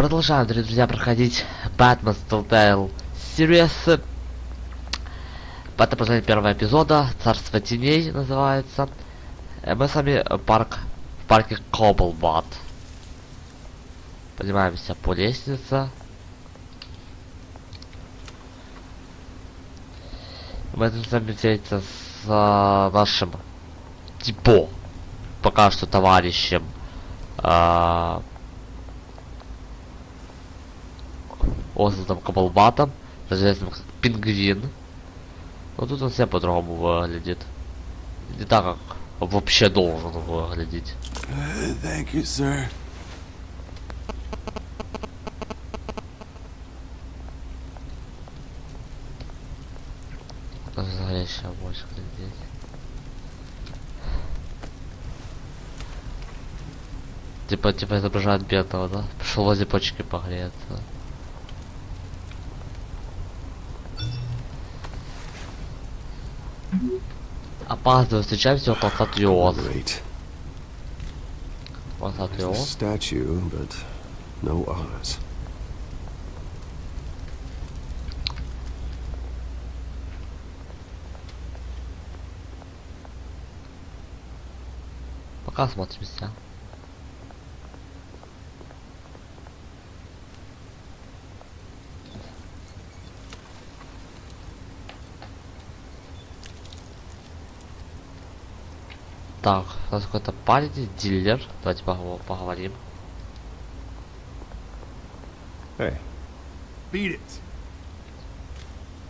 Продолжаем, дорогие друзья, проходить Бэтмен Telltale Series. Это продолжение первого эпизода. Царство теней называется. Мы с вами в парке Коблбат. Поднимаемся по лестнице. Мы должны встретиться с нашим пока что товарищем. Ослом Коблбатом, известным как Пингвин. Но тут он все по-другому выглядит. Не так, как вообще должен выглядеть. Thank you, sir. Зловещая бочка здесь. Типа изображает бедного, да? Пришел возле почки погреться. Опаздываю, встречаемся около статуиоз. Statue, but no Oz. Пока смотримся. Так, у нас какой-то парень, дилер. Давайте поговорим. Hey. Beat it.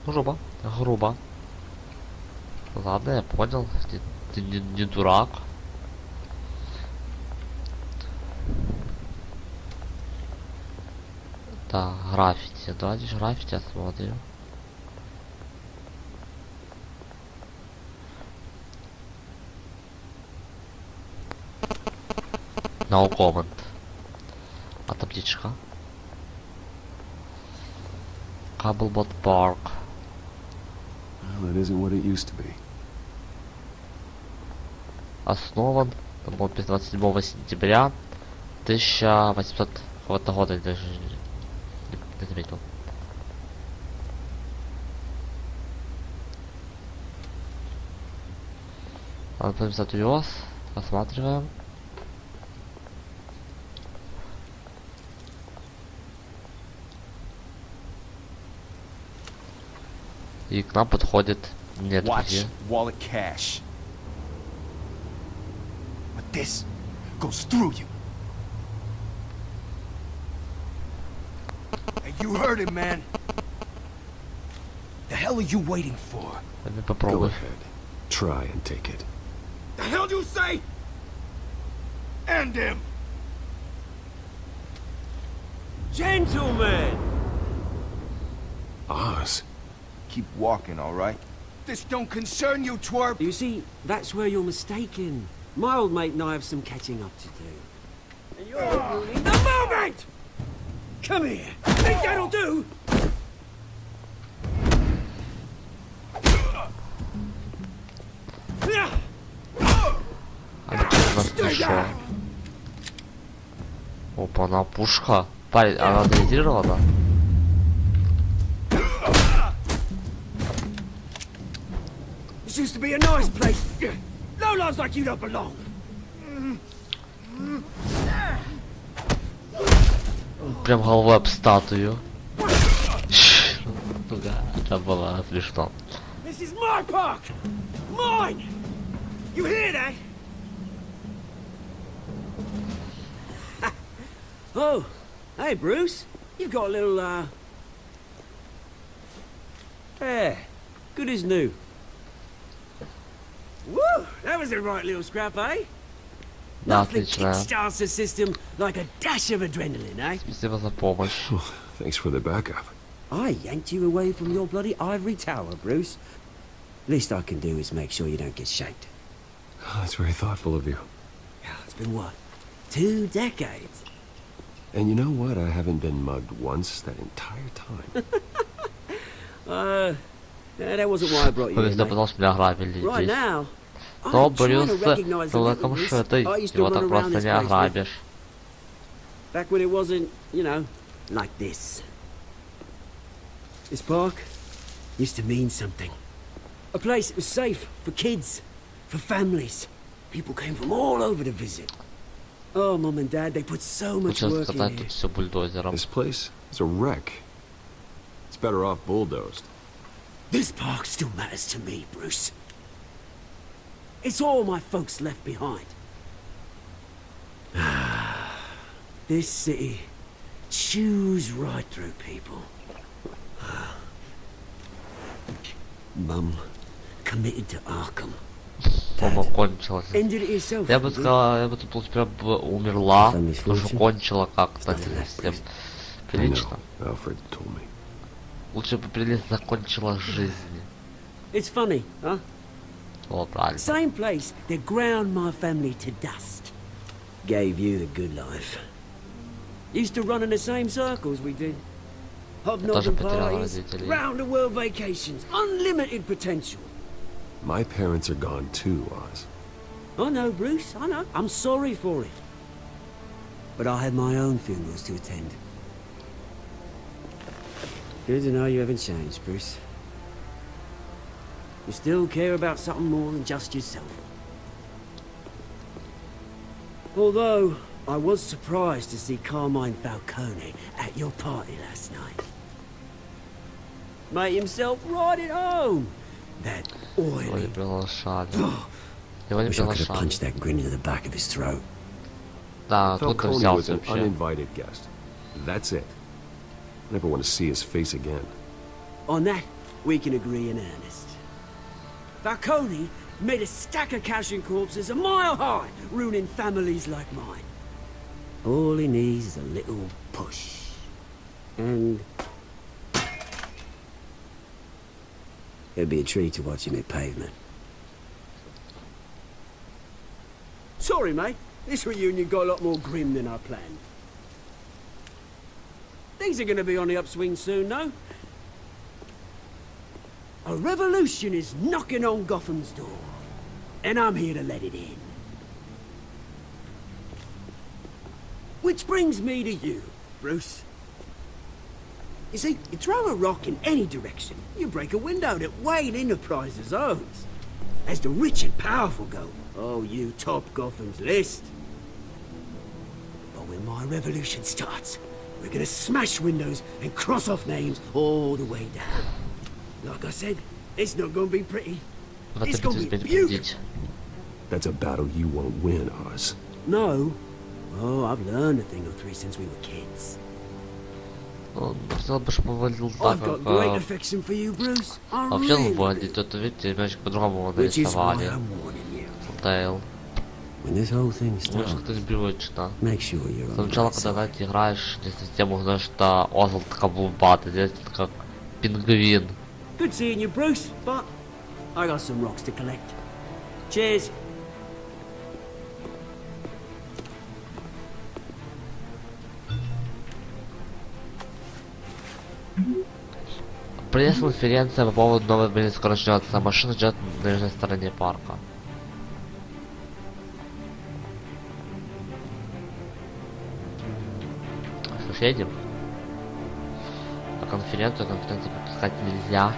Грубо. Ладно, я понял. Ты не дурак. Так, граффити. Давайте же граффити осмотрим. No comment. А табличка. Cobblepot Park. Well, that isn't what it used to be. Основан, по-моему, 27 сентября 1800 какого-то года, я даже не заметил. Ладно, статуиоз, посматриваем. И к нам подходит нет где. Wallet cash. But this goes through you. Hey, you heard him, man. The hell are you waiting for? Go ahead. Try and take it. The hell do you say? End him. Gentlemen! Oz. Keep walking, all right? This don't concern you, twerp. You see, that's where you're mistaken. My old mate and I have some catching up to do. And you're ruining the moment! Come here. Think that'll do? Опа, она пушка. Парень, она зарегистрирована? This used to be a nice place. Lowlifes like you don't belong. Прям головой об статую. Это было смешно. This is my park. Mine. You hear that? Oh, hey Bruce. You've got a little yeah, good as new. Woo! That was a right little scrap, eh? Nothing kickstarts the system like a dash of adrenaline, eh? Спасибо за помощь. Thanks for the backup. I yanked you away from your bloody ivory tower, Bruce. Least I can do is make sure you don't get shaked. Oh, that's very thoughtful of you. Yeah, it's been what? 2 decades? And you know what? I haven't been mugged once that entire time. Yeah, that wasn't why I brought you here, mate. Right now, Но Брюс человеком шитый, его так просто не ограбишь. Back when it wasn't, you know, like this. This park used to mean something. A place that was safe for kids, for families. People came from all over to visit. Oh, Mum and Dad, they put so much Лучше work in закатать here. тут все бульдозером. This place is a wreck. It's better off bulldozed. This park still matters to me, Bruce. It's all my folks left behind. This city chews right through people. Mum committed to Arkham. Дома кончилось. Ended it yourself. Я бы didn't you? сказал, я бы тут лучше прям бы умерла, Family потому что fortune. кончила как-то Nothing не left, совсем Bruce. I прилично. know. Alfred told me. Лучше бы прилично закончила жизнь. It's funny, huh? О, правильно. Same place that ground my family to dust. Gave you the good life. Used to run in the same circles we did. тоже Hobnobbing потерял parties, родителей. round the world vacations, unlimited potential. My parents are gone too, Oz. I know, Bruce, I know. I'm sorry for it. But I had my own funerals to attend. Good to know you haven't changed, Bruce. You still care about something more than just yourself. Although, I was surprised to see Carmine Falcone at your party last night. Made himself right at home. That Его не oily... приглашали. Его не Wish I could have приглашали. punched that grin into the back of his throat. Да, откуда Falcone was взялся an вообще? uninvited guest. That's it. I never want to see his face again. On that, we can agree in earnest. Falcone made a stack of cashing corpses a mile high, ruining families like mine. All he needs is a little push. And... it'd be a treat to watch him hit pavement. Sorry, mate. This reunion got a lot more grim than I planned. Things are gonna be on the upswing soon, no? A revolution is knocking on Gotham's door. And I'm here to let it in. Which brings me to you, Bruce. You see, you throw a rock in any direction, you break a window that Wayne Enterprises owns. As the rich and powerful go, oh, you top Gotham's list. But when my revolution starts, we're gonna smash windows and cross off names all the way down. Like I said, it's not gonna be pretty. В этой It's gonna битве be теперь beautiful. победить. That's a battle you won't win, Oz. No. Oh, I've learned a thing or three since we were kids. Ну, хотел бы, чтобы выводил так, I've как... got great affection for you, Bruce. I Вообще он really выводит, do. тут, видите, немножечко по-другому Which is why нарисовали. I'm warning you. Telltale. When this whole thing Ну, starts, что-то непривычно. make sure you're on the Сначала, right когда, side. знаете, играешь не совсем узнаешь, что Озл такая бубата, здесь это как пингвин. Good seeing you, Bruce, but I got some rocks to collect. Cheers. Пресс-конференция по поводу новой времени скоро начнется. Машина ждет на южной стороне парка. Что ж, едем? На конференцию пропускать нельзя.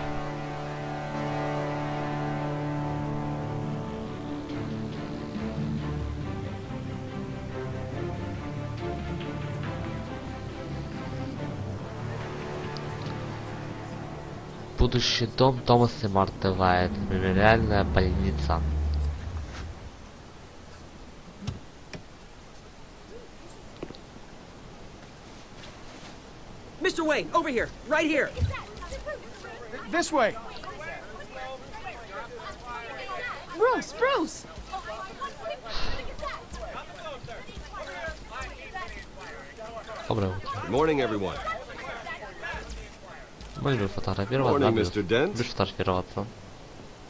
Будущий дом Томаса и Марты Вайт. Мемориальная больница. Mr. Wayne, over here, right here. This way. Bruce! Доброе утро. Good morning, everyone. Будем фотографироваться. Morning, да, Mr. Dent. будешь фотографироваться.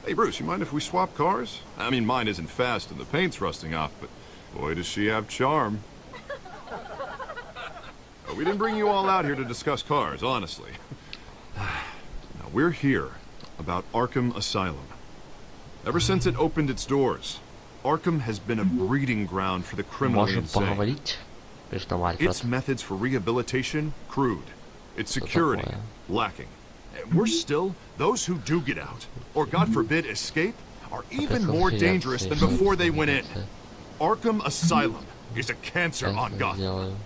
Hey, Bruce, you mind if we swap cars? I mean, mine isn't fast and the paint's rusting off, but boy, does she have charm. But we didn't bring you all out here to discuss cars, honestly. Now, we're here about Arkham Asylum. Ever since it opened its doors, Arkham has been a breeding ground for the criminally Можем insane. поговорить. Пишет нам Альфред. Its methods for rehabilitation, crude. Its security, lacking. And worse still, those who do get out, or God forbid escape, are even more dangerous than before they went in. Arkham Asylum is a cancer on Gotham.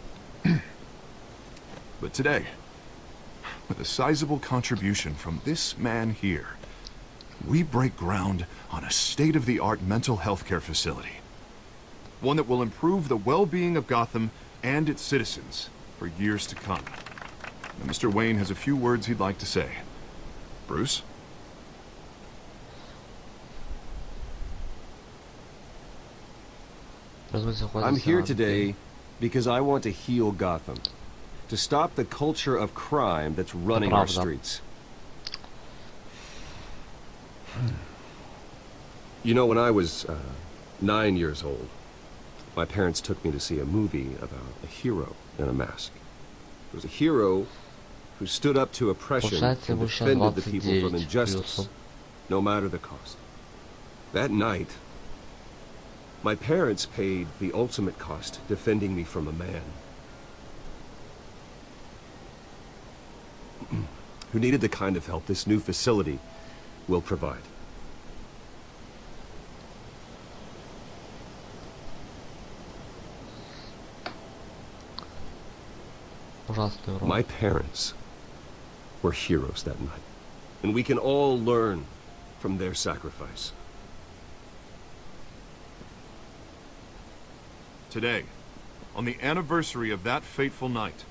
But today, with a sizable contribution from this man here, we break ground on a state-of-the-art mental health care facility. One that will improve the well-being of Gotham and its citizens for years to come. And Mr. Wayne has a few words he'd like to say. Bruce? I'm here today because I want to heal Gotham. To stop the culture of crime that's running our streets. You know, when I was 9 years old, my parents took me to see a movie about a hero in a mask. It was a hero who stood up to oppression and defended the people from injustice, no matter the cost. That night, my parents paid the ultimate cost defending me from a man who needed the kind of help this new facility will provide. My parents were heroes that night, and we can all learn from their sacrifice. Today, on the anniversary of that fateful night,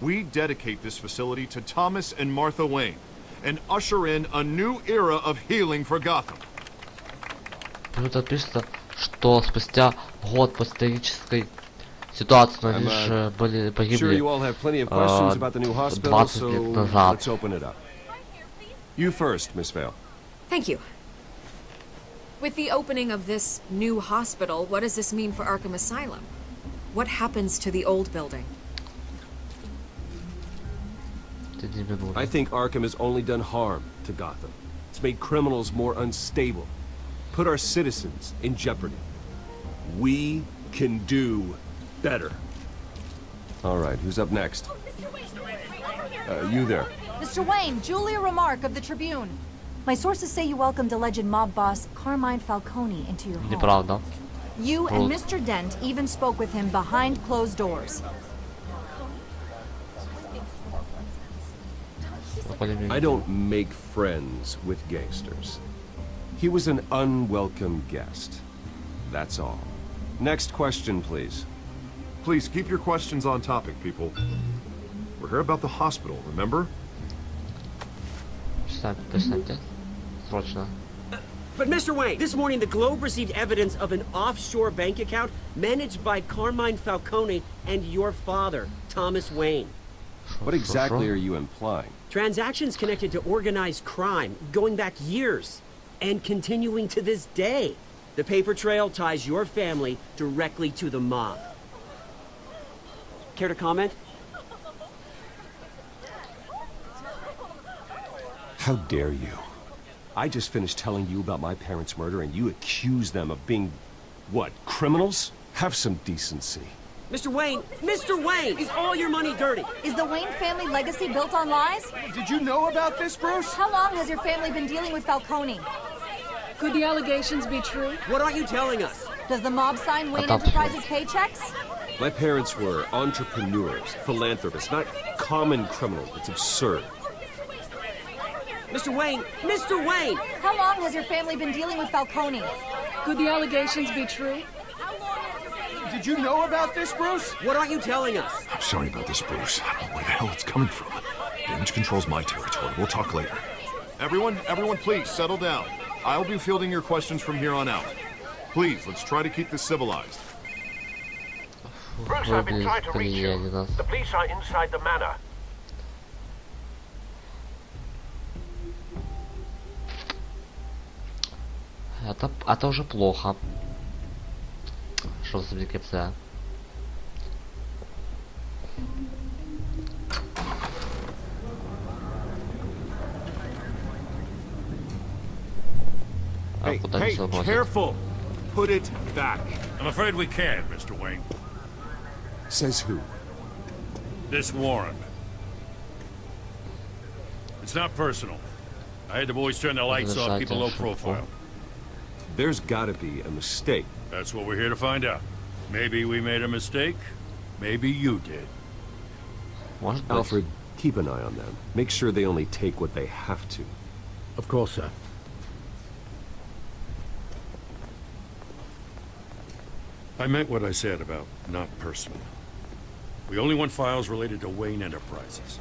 we dedicate this facility to Thomas and Martha Wayne and usher in a new era of healing for Gotham. Тут написано, что спустя год после трагической ситуации на лишь были погибли 20 лет назад. You first, Miss Vale. Thank you. With the opening of this new hospital, what does this mean for Arkham Asylum? What happens to the old building? I think Arkham has only done harm to Gotham. It's made criminals more unstable, put our citizens in jeopardy. We can do better. All right, who's up next? You there. Mr. Wayne, Julia Remark of the Tribune. My sources say you welcomed alleged mob boss Carmine Falcone into your home. Неправда. You and Mr. Dent even spoke with him behind closed doors. I don't make friends with gangsters. He was an unwelcome guest. That's all. Next question, please. Please keep your questions on topic, people. We're here about the hospital, remember? But Mr. Wayne, this morning the Globe received evidence of an offshore bank account managed by Carmine Falcone and your father, Thomas Wayne. What exactly are you implying? Transactions connected to organized crime, going back years, and continuing to this day. The paper trail ties your family directly to the mob. Care to comment? How dare you? I just finished telling you about my parents' murder and you accuse them of being, what, criminals? Have some decency. Mr. Wayne, is all your money dirty? Is the Wayne family legacy built on lies? Did you know about this, Bruce? How long has your family been dealing with Falcone? Could the allegations be true? What aren't you telling us? Does the mob sign Wayne Enterprises paychecks? My parents were entrepreneurs, philanthropists, not common criminals. It's absurd. Mr. Wayne! How long has your family been dealing with Falcone? Could the allegations be true? Did you know about this, Bruce? What aren't you telling us? I'm sorry about this, Bruce. I don't know where the hell it's coming from. Damage control's my territory. We'll talk later. Everyone, please, settle down. I'll be fielding your questions from here on out. Please, let's try to keep this civilized. Bruce, I've been trying to reach you. The police are inside the manor. Это уже плохо. Что за коммуникация? Hey, careful! Put it back. I'm afraid we can't, Mr. Wayne. Says who? This warrant. It's not personal. I had the boys turn the lights off, keep a low profile. There's gotta be a mistake. That's what we're here to find out. Maybe we made a mistake. Maybe you did. Alfred, keep an eye on them. Make sure they only take what they have to. Of course, sir. I meant what I said about not personal. We only want files related to Wayne Enterprises.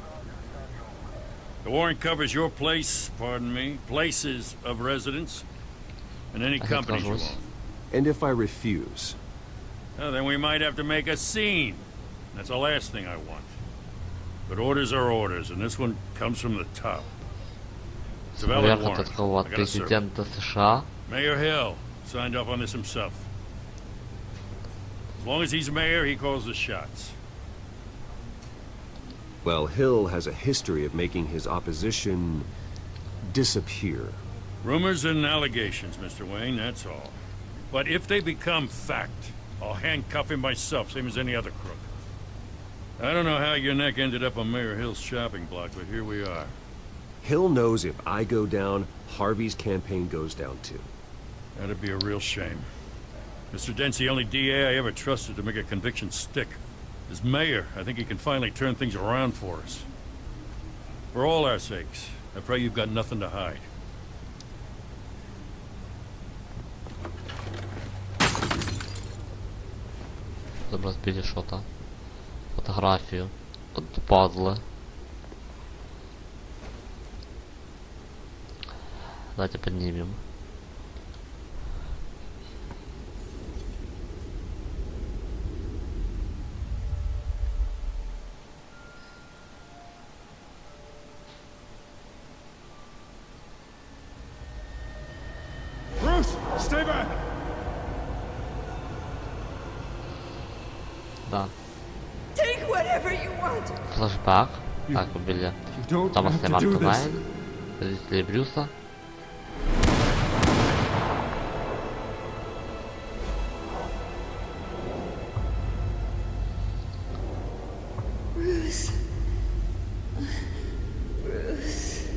The warrant covers your place, pardon me, places of residence, and any companies you own. And if I refuse? Well, then we might have to make a scene. That's the last thing I want. But orders are orders, and this one comes from the top. It's a valid warrant. I gotta serve it. Mayor Hill signed off on this himself. As long as he's mayor, he calls the shots. Well, Hill has a history of making his opposition disappear. Rumors and allegations, Mr. Wayne, that's all. But if they become fact, I'll handcuff him myself, same as any other crook. I don't know how your neck ended up on Mayor Hill's shopping block, but here we are. Hill knows if I go down, Harvey's campaign goes down too. That'd be a real shame. Mr. Dent's the only DA I ever trusted to make a conviction stick. As mayor, I think he can finally turn things around for us. For all our sakes, I pray you've got nothing to hide. Забрать перешота. Фотографию. Тут пазлы. Давайте поднимем. Bruce, stay back. Да. Take whatever you want. Флэшбэк. Так, убили Томаса и Марка Вайн. Родителей Брюса. Bruce. Bruce.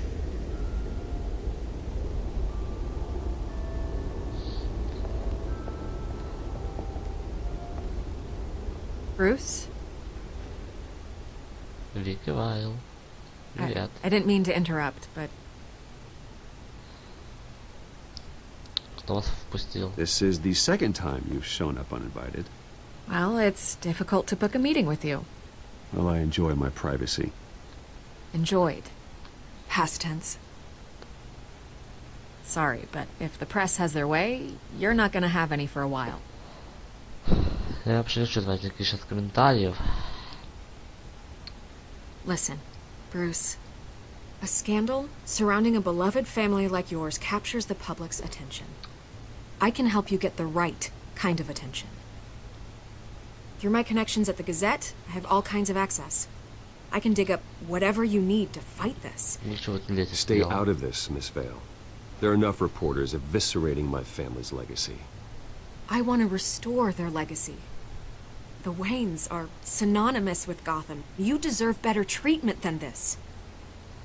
Bruce? Вики Вайл. Привет. I didn't mean to interrupt, but Кто вас впустил? This is the second time you've shown up uninvited. well, it's difficult to book a meeting with you. Well, I enjoy my privacy. Enjoyed. Past tense. Sorry, but if the press has their way, you're not gonna have any for a while. Я вообще не хочу давать никаких сейчас комментариев. Listen, Bruce. A scandal surrounding a beloved family like yours captures the public's attention. I can help you get the right kind of attention. Through my connections at the Gazette, I have all kinds of access. I can dig up whatever you need to fight this. Ничего не лезет. Stay out of this, Miss Vale. There are enough reporters eviscerating my family's legacy. I want to restore their legacy. The Waynes are synonymous with Gotham. You deserve better treatment than this.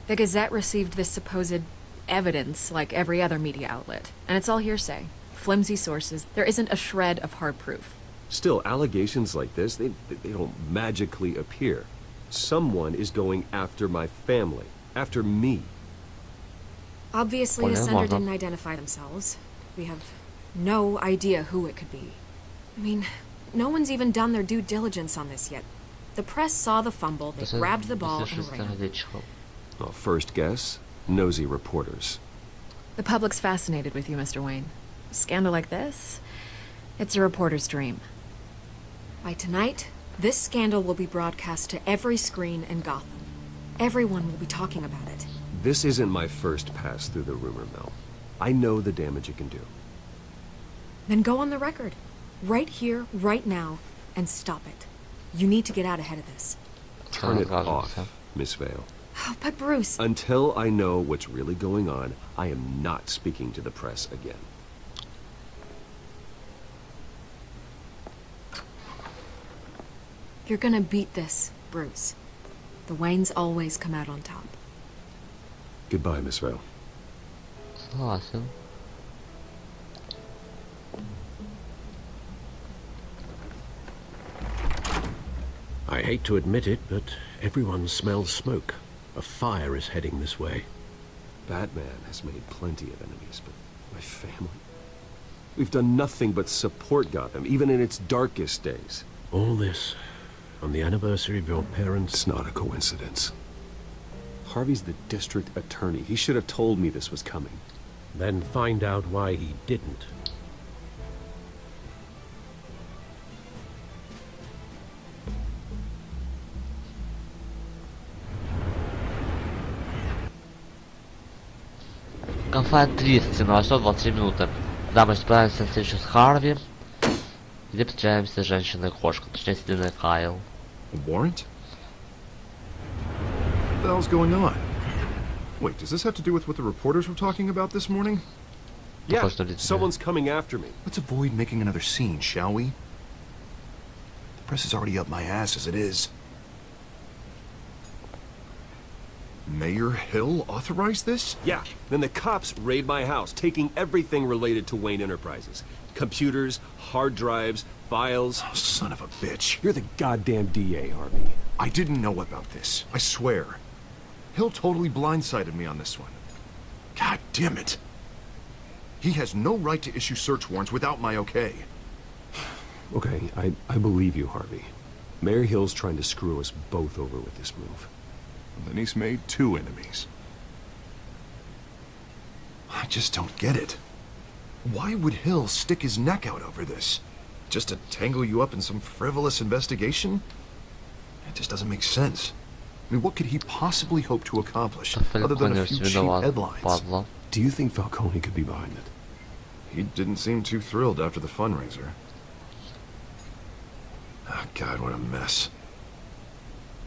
The Gazette received this supposed evidence like every other media outlet, and it's all hearsay. Flimsy sources. There isn't a shred of hard proof. Still, allegations like this, they don't magically appear. Someone is going after my family, after me. Obviously, the sender didn't identify themselves. We have no idea who it could be. I mean, no one's even done their due diligence on this yet. The press saw the fumble, they grabbed the ball and ran. Well, first guess, nosy reporters. The public's fascinated with you, Mr. Wayne. A scandal like this, it's a reporter's dream. By tonight, this scandal will be broadcast to every screen in Gotham. Everyone will be talking about it. This isn't my first pass through the rumor mill. I know the damage it can do. Then go on the record. Right here, right now, and stop it. You need to get out ahead of this. Turn it off, Miss Vale. Oh, but Bruce... Until I know what's really going on, I am not speaking to the press again. You're gonna beat this, Bruce. The Waynes always come out on top. Goodbye, Miss Vale. Согласен. I hate to admit it, but everyone smells smoke. A fire is heading this way. Batman has made plenty of enemies, but my family? We've done nothing but support Gotham, even in its darkest days. All this on the anniversary of your parents'... It's not a coincidence. Harvey's the district attorney. He should have told me this was coming. Then find out why he didn't. Кафе 200 на 23 минуты. Да, мы справимся на встречу с Харви, где встречаемся с женщиной-кошкой, точнее, Селиной Кайл. A warrant? What the hell's going on? Wait, does this have to do with what the reporters were talking about this morning? Yeah, someone's coming after me. Let's avoid making another scene, shall we? The press is already up my ass as it is. Mayor Hill authorized this? Yeah, then the cops raid my house, taking everything related to Wayne Enterprises. Computers, hard drives, files. Oh, son of a bitch. You're the goddamn DA, Harvey. I didn't know about this, I swear. Hill totally blindsided me on this one. God damn it. He has no right to issue search warrants without my okay. Okay, I believe you, Harvey. Mayor Hill's trying to screw us both over with this move. Then he's made two enemies. I just don't get it. Why would Hill stick his neck out over this? Just to tangle you up in some frivolous investigation? It just doesn't make sense. I mean, what could he possibly hope to accomplish other than a few cheap headlines? Do you think Falcone could be behind it? He didn't seem too thrilled after the fundraiser. Oh, God, what a mess.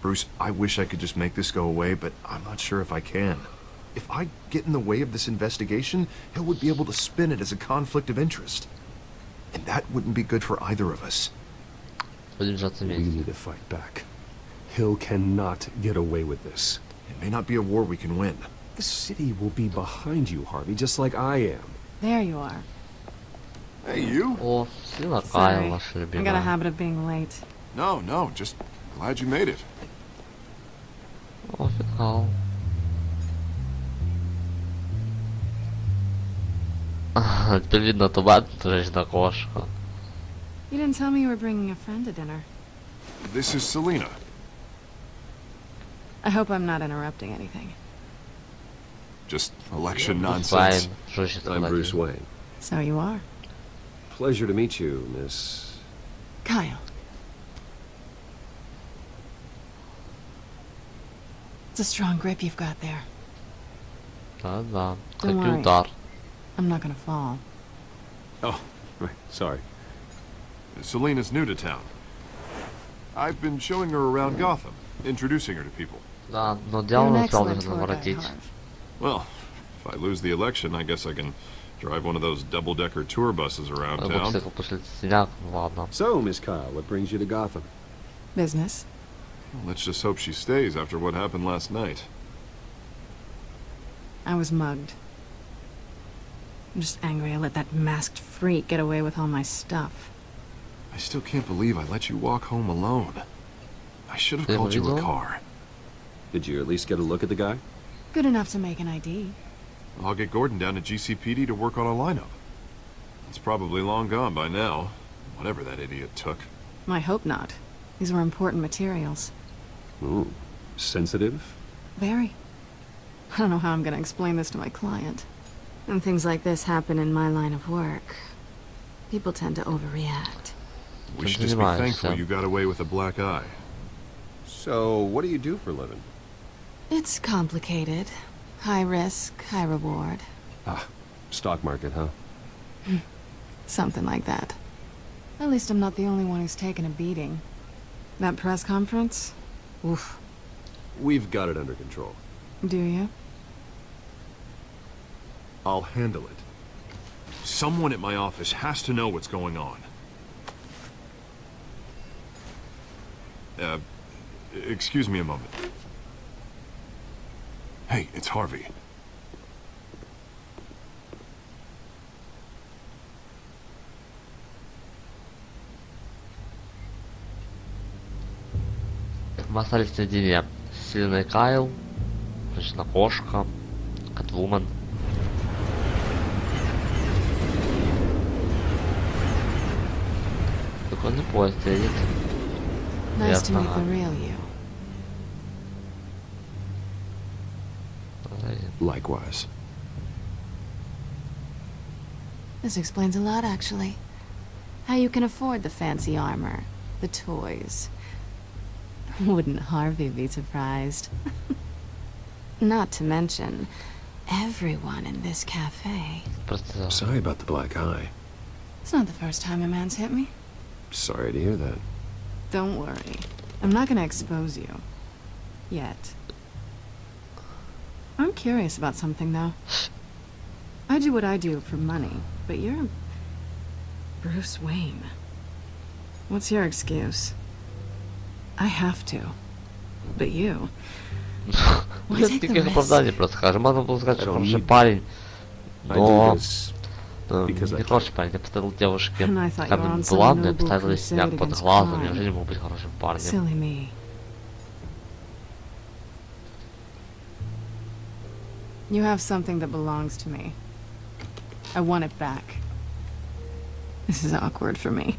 Bruce, I wish I could just make this go away, but I'm not sure if I can. If I get in the way of this investigation, Hill would be able to spin it as a conflict of interest. And that wouldn't be good for either of us. We need to fight back. Hill cannot get away with this. It may not be a war we can win. The city will be behind you, Harvey, just like I am. There you are. Hey, you? О, Селина Sorry, Кайл, наша I got a любимая. habit of being late. No, just glad you made it. О, финал. Теперь видно, то Бэтмен, то женщина-кошка. You didn't tell me you were bringing a friend to dinner. This is Selina. I hope I'm not interrupting anything. Just election nonsense. I'm Bruce Wayne. So you are. Pleasure to meet you, Miss... Kyle. It's a strong grip you've got there. Да. Don't Какой worry. удар. I'm not gonna fall. Oh, right, sorry. Selina's new to town. I've been showing her around Gotham, introducing her to people. Да, но You're дьявол an успел excellent нужно tour guide, воротить. Harv. Well, if I lose the election, I guess I can drive one of those double-decker tour buses around town. Мотоцикл пошли синяк, ну ладно. So, Miss Kyle, what brings you to Gotham? Business. Well, let's just hope she stays after what happened last night. I was mugged. I'm just angry I let that masked freak get away with all my stuff. I still can't believe I let you walk home alone. I should have Ты called you a видел? car. Did you at least get a look at the guy? Good enough to make an ID. I'll get Gordon down to GCPD to work on a lineup. It's probably long gone by now, whatever that idiot took. I hope not. These were important materials. Ooh, sensitive? Very. I don't know how I'm gonna explain this to my client. When things like this happen in my line of work, people tend to overreact. We should just be thankful you got away with a black eye. So, what do you do for a living? It's complicated. High risk, high reward. Ah, stock market, huh? Something like that. At least I'm not the only one who's taken a beating. That press conference? Oof. We've got it under control. Do you? I'll handle it. Someone at my office has to know what's going on. Excuse me a moment. Hey, it's Harvey. Мы остались наедине с Селиной Кайл, Женщина-кошка, Кэтвумен. Прикольный поезд едет. Nice to meet the real you. Likewise. This explains a lot, actually. How you can afford the fancy armor, the toys. Wouldn't Harvey be surprised? Not to mention, everyone in this cafe. Sorry about the black eye. It's not the first time a man's hit me. Sorry to hear that. Don't worry. I'm not gonna expose you. Yet. I'm curious about something, though. I do what I do for money, but you're Bruce Wayne. What's your excuse? I have to. But you... Нет никаких оправданий, просто скажем. Можно было сказать, что хороший парень, но... Не хороший парень, я поставил девушке камень главный, поставил синяк под глазом. Неужели мог быть хорошим парнем? You have something that belongs to me. I want it back. This is awkward for me.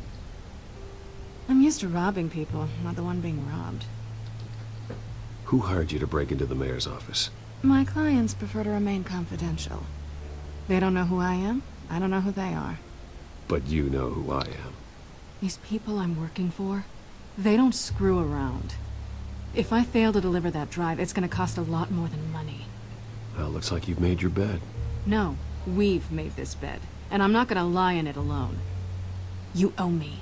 I'm used to robbing people, not the one being robbed. Who hired you to break into the mayor's office? My clients prefer to remain confidential. They don't know who I am. I don't know who they are. But you know who I am. These people I'm working for, they don't screw around. If I fail to deliver that drive, it's gonna cost a lot more than money. Well, looks like you've made your bed. No, we've made this bed, and I'm not gonna lie in it alone. You owe me.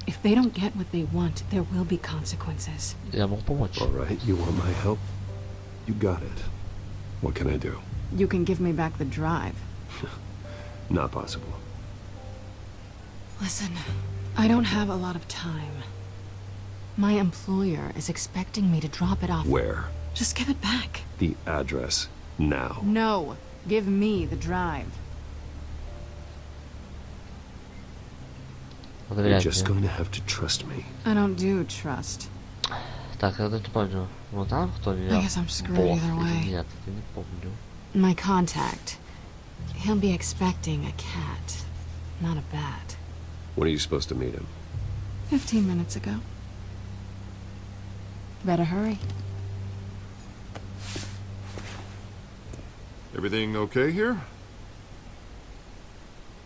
If they don't get what they want, there will be consequences. Я мог помочь. All right, you want my help? You got it. What can I do? You can give me back the drive. Not possible. Listen, I don't have a lot of time. My employer is expecting me to drop it off. Where? Just give it back. The address, now. No, give me the drive. You're just going to have to trust me. I don't do trust. Так, я не помню. Вот там кто I меня guess I'm screwed босс either way. или нет, я не помню. My contact. He'll be expecting a cat, not a bat. When are you supposed to meet him? 15 minutes ago. Better hurry. Everything okay here?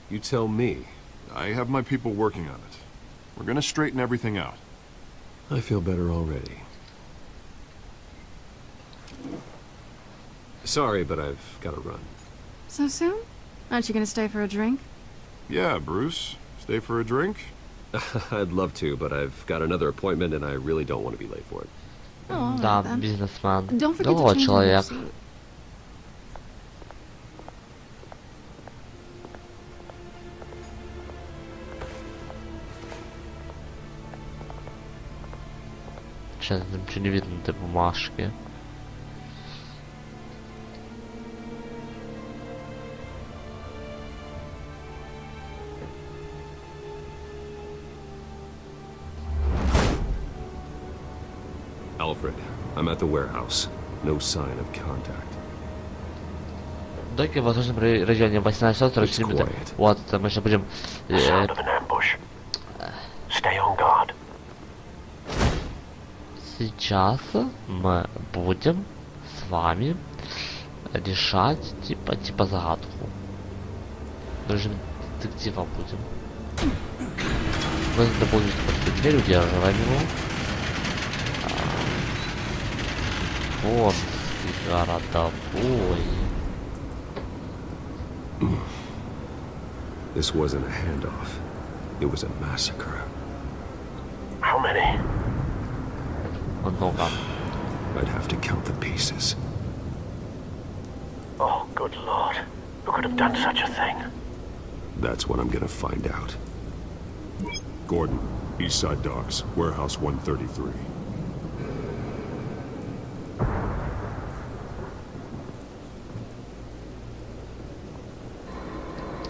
You tell me. I have my people working on it. We're gonna straighten everything out. I feel better already. Sorry, but I've got to run. So soon? Aren't you gonna stay for a drink? Yeah, Bruce. Stay for a drink? I'd love to, but I've got another appointment and I really don't want to be late for it. Oh, Да, then. бизнесмен. Don't forget to Деловой change your человек. suit. Сейчас ничего не видно этой бумажки. Alfred, I'm at the warehouse. No sign of contact. Доки в восточном районе 18 минут. Вот, мы сейчас будем... Сейчас мы будем с вами решать типа загадку. Режим детектива будем. Мы дополнительно под дверь, удерживаем его. Омский городовой. This wasn't a handoff. It was a massacre. How many? Много. I'd have to count the pieces. Oh, good lord. Who could have done such a thing? That's what I'm gonna find out. Gordon, Eastside Docks, Warehouse 133.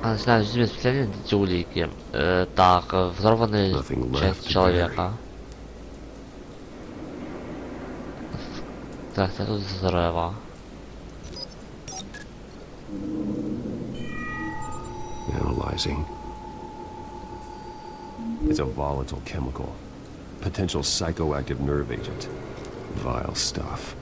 Начинаем с впечатления, найти улики. Так, взорванная часть человека. Так, это тут взрыва. Analyzing. It's a volatile chemical. Potential psychoactive nerve agent. Vile stuff.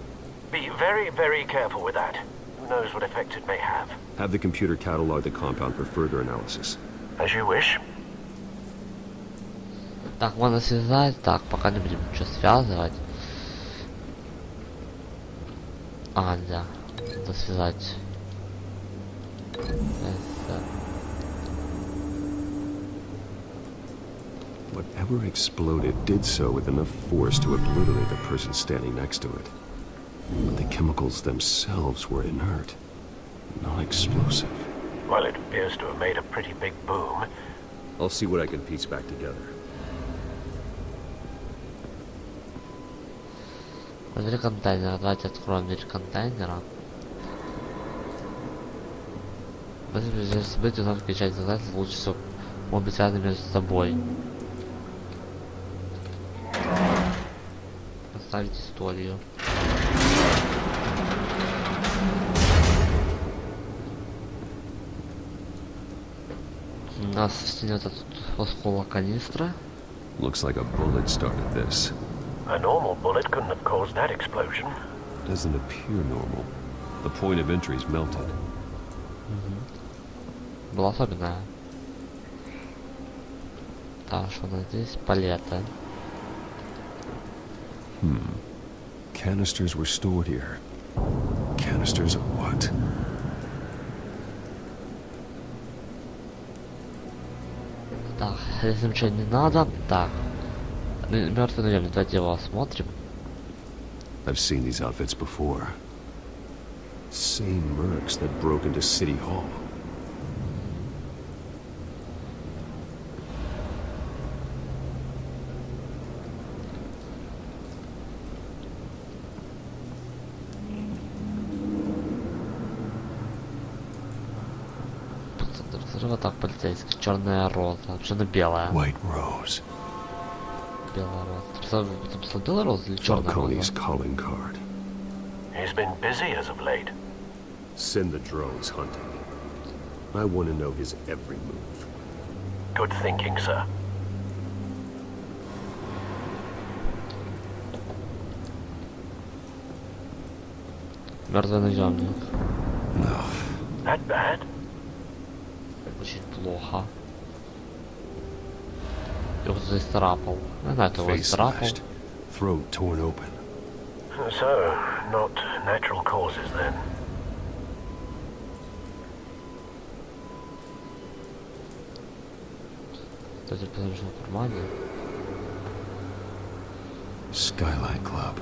Be very, very careful with that. Who knows what effect it may have. Have the computer catalog the compound for further analysis. As you wish. Так, можно связать. Так, пока не будем ничего связывать. Нельзя. Это связать. Whatever exploded did so with enough force to obliterate the person standing next to it. But the chemicals themselves were inert, non-explosive. Well, it appears to have made a pretty big boom. I'll see what I can piece back together. Дверь контейнера. Давайте откроем дверь контейнера. Если события нужно включать создателей, лучше всего могут быть связаны между собой. Поставить историю. У нас в стене вот этот осколок канистра. Looks like a bullet started this. A normal bullet couldn't have caused that explosion. Doesn't appear normal. The point of entry's melted. Была особенная. Так, что у нас здесь? Палеты. Canisters were stored here. Canisters of what? Так, если ничего не надо. Так. Мертвый наемник, давайте его осмотрим. I've seen these outfits before. Same mercs that broke into City Hall. Взрыва, так, полицейский. Черная роза. Черно-белая. White Rose. Белая роза. Ты писал белая роза или черная Falcone's роза? calling card. He's been busy as of late. Send the drones hunting. I want to know his every move. Good thinking, sir. Мертвый наемник. No. That bad? Очень плохо. Его кто-то исцарапал. Не знаю, кто его Face исцарапал. slashed. Throat torn open. So, not natural causes then. Кто-то посмотрел в кармане. Skylight Club.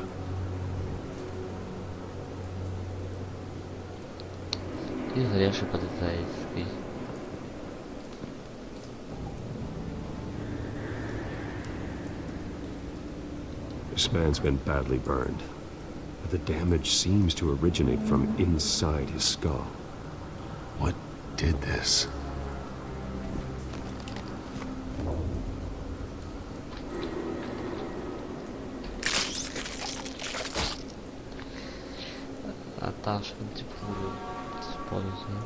И заревший полицейский. This man's been badly burned, but the damage seems to originate from inside his skull. What did this? А так, что типа использую.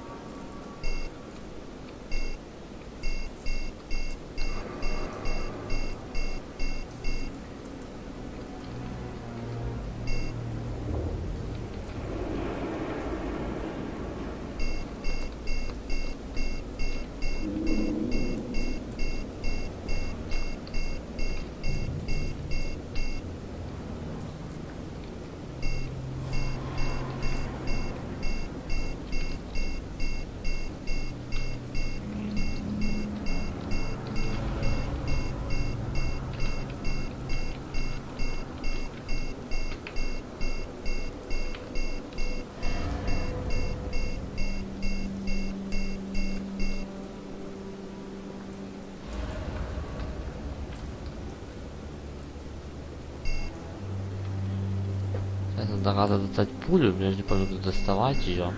Это надо достать пулю, я же не помню, как доставать ее.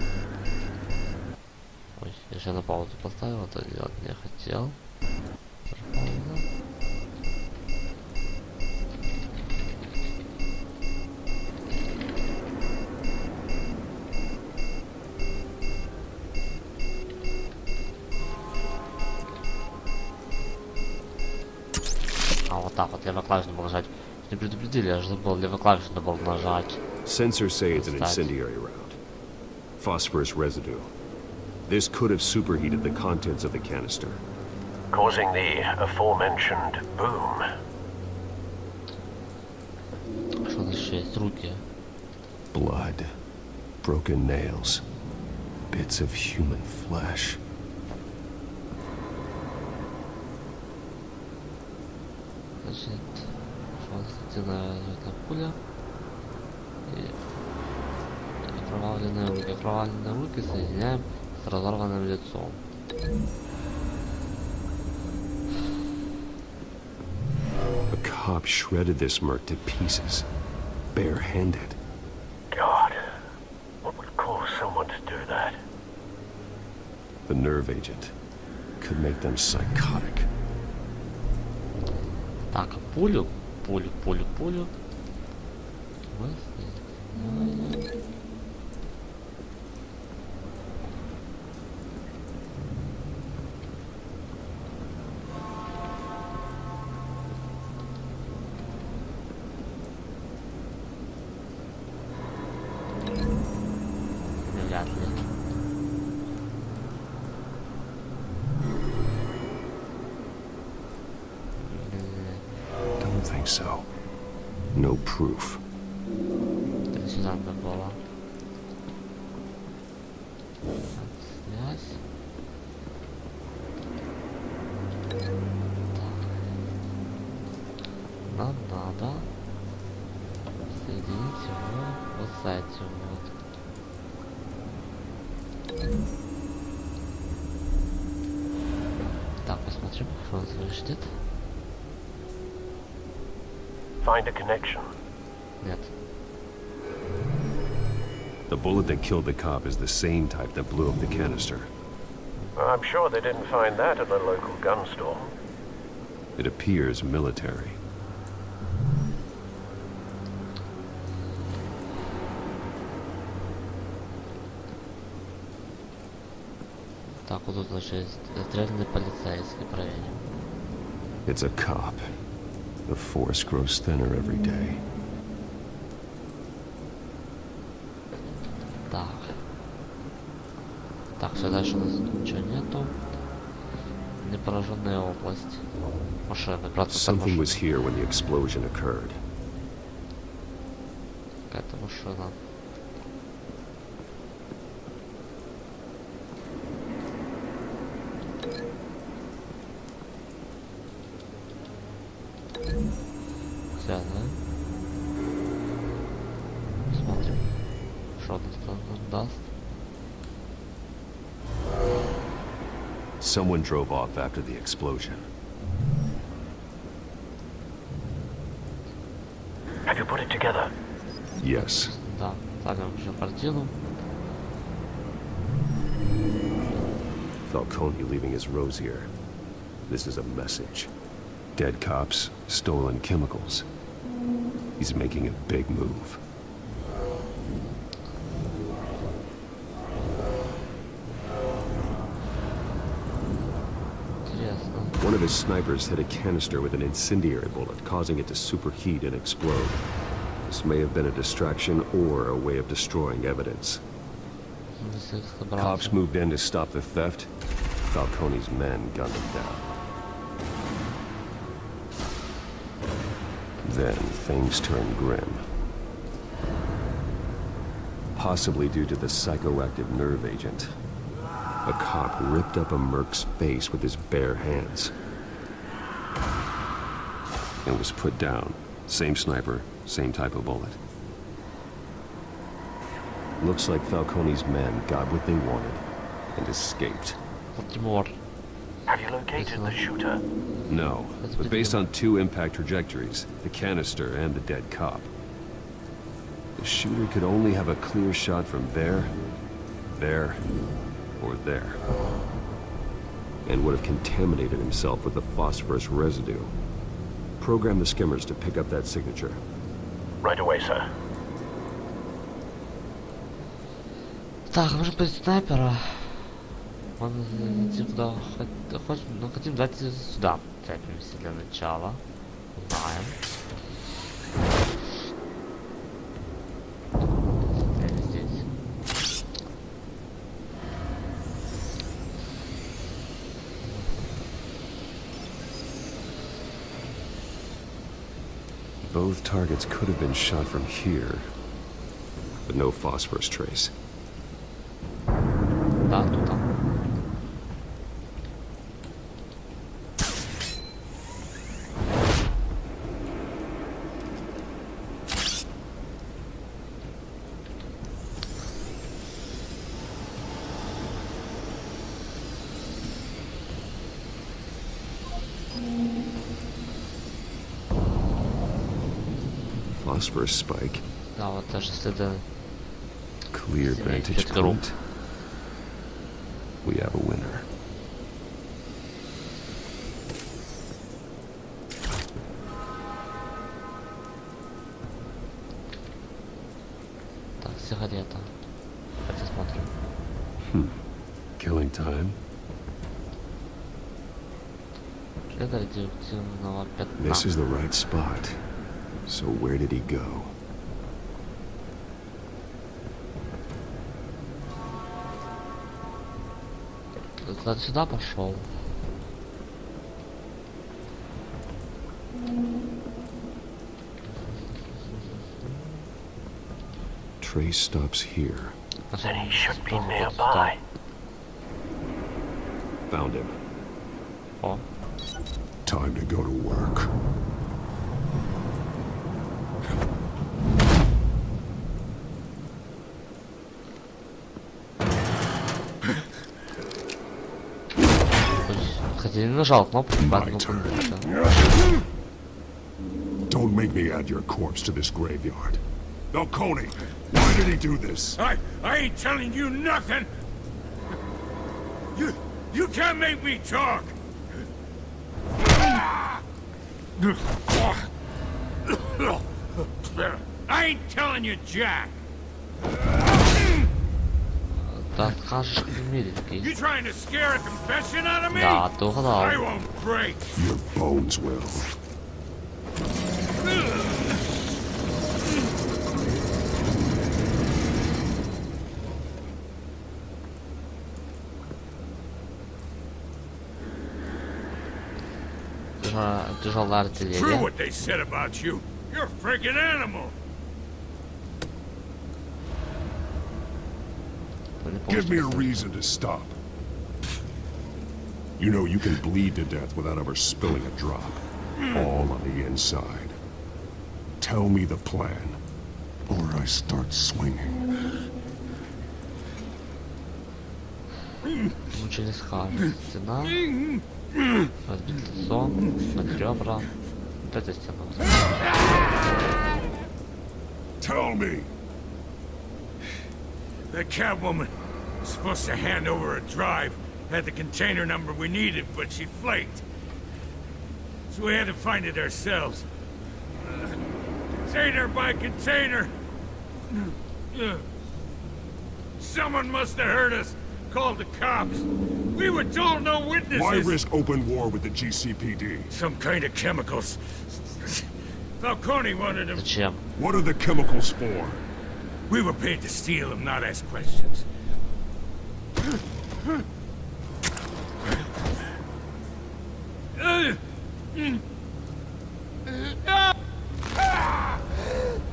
Ой, я сейчас на паузу поставил, это делать не хотел. Пауза. А вот так вот левой клавишей надо нажать. Не предупредили, я же забыл, левой клавишей надо было нажать. Sensors say it's an incendiary round. Phosphorus residue. This could have superheated the contents of the canister, causing the aforementioned boom. Что еще есть? Руки. Blood, broken nails, bits of human flesh. Значит, шванстительная пуля и окровавленные руки. Окровавленные руки соединяем с разорванным лицом. A cop shredded this merc to pieces, barehanded. God, what would cause someone to do that? The nerve agent could make them psychotic. Так, пулю. Вряд ли. Don't think so. No proof. Это сюда надо было. Связь. Нам надо соединить его вот с этим вот. Так, посмотрим, что он совершит. Find a connection. Нет. The bullet that killed the cop is the same type that blew up the canister. I'm sure they didn't find that at the local gun store. It appears military. Так, вот тут значит стрельный полицейский, проверим. It's a cop. The force grows thinner every day. Так. Так, все, дальше у нас ничего нету. Непораженная область. Машины, брат, Something was here when the explosion occurred. Какая-то машина. Связано. Смотрим, что он нам даст. Someone drove off after the explosion. Have you put it together? Yes. Да, ставим еще картину. Falcone leaving his rosier. This is a message. Dead cops, stolen chemicals. He's making a big move. One of his snipers hit a canister with an incendiary bullet, causing it to superheat and explode. This may have been a distraction or a way of destroying evidence. Cops moved in to stop the theft. Falcone's men gunned him down. Then things turned grim. Possibly due to the psychoactive nerve agent. A cop ripped up a merc's face with his bare hands. And was put down. Same sniper, same type of bullet. Looks like Falcone's men got what they wanted and escaped. Have you located the shooter? No, but based on two impact trajectories, the canister and the dead cop, The shooter could only have a clear shot from there, or there. And would have contaminated himself with the phosphorus residue. Program the skimmers to pick up that signature. Right away, sir. Так, нужно быть снайпера. Он идти куда хочет, ну хотим дать сюда. Цепимся для начала. Знаем. Здесь. Both targets could have been shot from here, but no phosphorus trace. Да, тут там. Phosphorus spike. Да, вот даже следы. Clear vantage point. We have a winner. Так, сигарета. Давайте смотрим. Killing time. Следы радиоактивного пятна. This is the right spot. So where did he go? Куда-то сюда пошел. Trace stops here. Then he should be nearby. Found him. О. Time to go to work. Хотя не нажал кнопку, поэтому Don't make me add your corpse to this graveyard. Falcone, why did he do this? I ain't telling you nothing. You can't make me talk. I ain't telling you jack. Да, скажешь, миленький. You trying to scare a confession out of me? Да, ты угадал. I won't break. Your bones will. Тяжелая True артиллерия. what they said about you. You're a freaking animal. Give me a reason to stop. You know you can bleed to death without ever spilling a drop. All on the inside. Tell me the plan, or I start swinging. Ничего не скажешь. Стена. Разбит лицо. Под ребра. Вот эта стена. Tell me. The Catwoman was supposed to hand over a drive, had the container number we needed, but she flaked. So we had to find it ourselves. Container by container. Someone must have heard us, called the cops. We were told no witnesses. Why risk open war with the GCPD? Some kind of chemicals. Falcone wanted them. Зачем? What are the chemicals for? We were paid to steal them, not ask questions.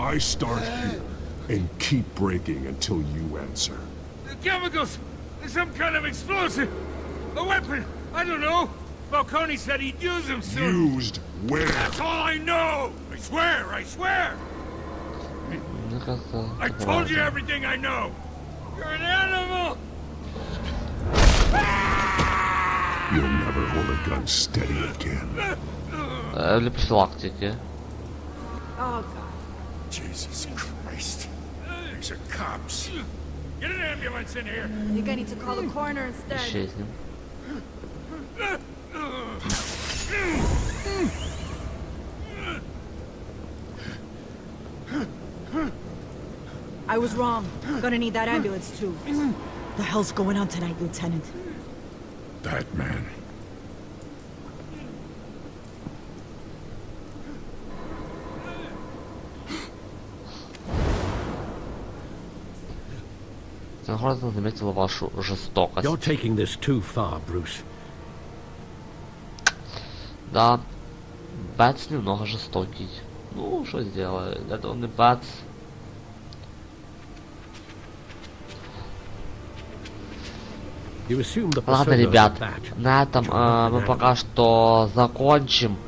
I start here and keep breaking until you answer. The chemicals! Some kind of explosive! A weapon! I don't know! Falcone said he'd use them soon! Used where? That's all I know! I swear! I swear! Мне кажется, I told you everything I know! You're an animal! You'll never hold a gun steady again. Для профилактики. Oh, God. Jesus Christ. bunch of cops. Get an ambulance in here. I think I need to call the coroner instead. Исчезнем. I was wrong. Gonna need that ambulance too. The hell's going on tonight, Lieutenant? Batman. Синхронно заметила вашу жестокость. You're taking this too far, Bruce. Да, Бэтс немного жестокий. Ну, что сделать? Это он и Бэтс. You assume the Ладно, persona of ребят, Bat. на этом мы пока что закончим.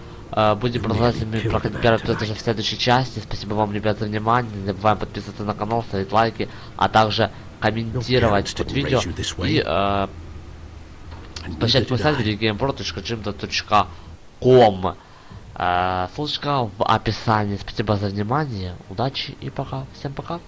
Будем продолжать проходить первый эпизод уже в следующей части. Спасибо вам, ребят, за внимание. Не забываем подписываться на канал, ставить лайки, а также комментировать под видео. И скачать мой сайт videogame.pro.gmail.com. Ссылочка в описании. Спасибо за внимание. Удачи и пока. Всем пока.